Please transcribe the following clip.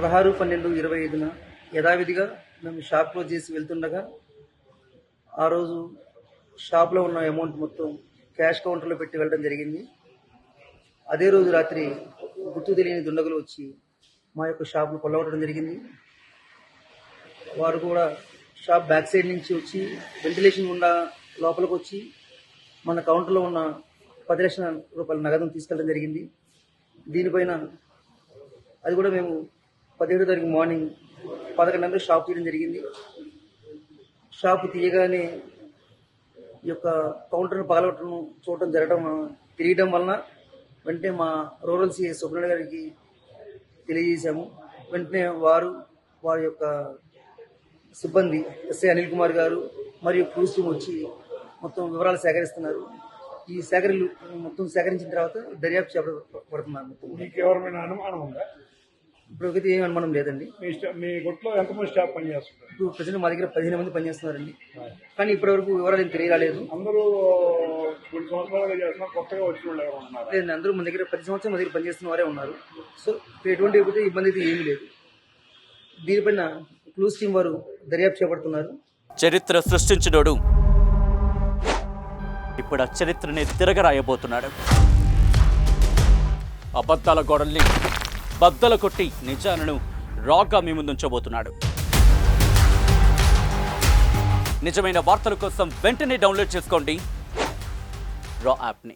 16/12/25 యథావిధిగా మేము shop close చేసి వెళ్తుండగా ఆ రోజు షాప్లో ఉన్న అమౌంట్ మొత్తం క్యాష్ కౌంటర్లో పెట్టి వెళ్ళడం జరిగింది. అదే రోజు రాత్రి గుర్తు తెలియని దుండగులు వచ్చి మా యొక్క షాప్ను కొల్లగొట్టడం జరిగింది. వారు కూడా షాప్ బ్యాక్ సైడ్ నుంచి వచ్చి వెంటిలేషన్ గుండా లోపలికి వచ్చి మన కౌంటర్లో ఉన్న 10 లక్షల రూపాయల నగదును తీసుకెళ్ళడం జరిగింది. దీనిపైన అది కూడా మేము 17వ తారీఖు మార్నింగ్ 11 గంటలకు షాప్ తీయడం జరిగింది. షాపు తీయగానే ఈ యొక్క కౌంటర్ను పగలగొట్టడం తెలియడం వలన వెంటనే మా రూరల్ సిఐ సుబ్రహ్మణ్య గారికి తెలియజేశాము. వెంటనే వారి యొక్క సిబ్బంది ఎస్ఐ అనిల్ కుమార్ గారు మరియు క్రూస్ టీం వచ్చి మొత్తం వివరాలు సేకరిస్తున్నారు. ఈ మొత్తం సేకరించిన తర్వాత దర్యాప్తు చేపడుతున్నారు. మీకు ఎవరైనా అనుమానం ఉందా? ఇప్పటికైతే ఏమి అనుమానం లేదండి. మీ కొట్లో ఎంతమంది స్టాఫ్ పనిచేస్తున్నారు? ఇప్పుడు ప్రజెంట్ మా దగ్గర 15 మంది పనిచేస్తున్నారండి. కానీ ఇప్పటివరకు వివరాలు ఏం తెలియరాలేదు. అందరూ కొన్ని సంవత్సరాలుగా చేస్తున్నారు, కొత్తగా వచ్చిన వాళ్ళు ఎవరు ఉన్నారు? లేదండి, అందరూ మన దగ్గర 10 సంవత్సరాలు మన దగ్గర పనిచేస్తున్న వారే ఉన్నారు. సో ఎటువంటి ఇబ్బంది అయితే ఏమీ లేదు. దీనిపైన క్లూస్ టీం వారు దర్యాప్తు చేపడుతున్నారు. చరిత్ర సృష్టించినోడు ఇప్పుడు ఆ చరిత్రని తిరగరాయబోతున్నాడు. అబద్ధాల గోడల్ని బద్దలు కొట్టి నిజాలను రాగా మీ ముందుంచబోతున్నాడు. నిజమైన వార్తల కోసం వెంటనే డౌన్లోడ్ చేసుకోండి రా యాప్ని.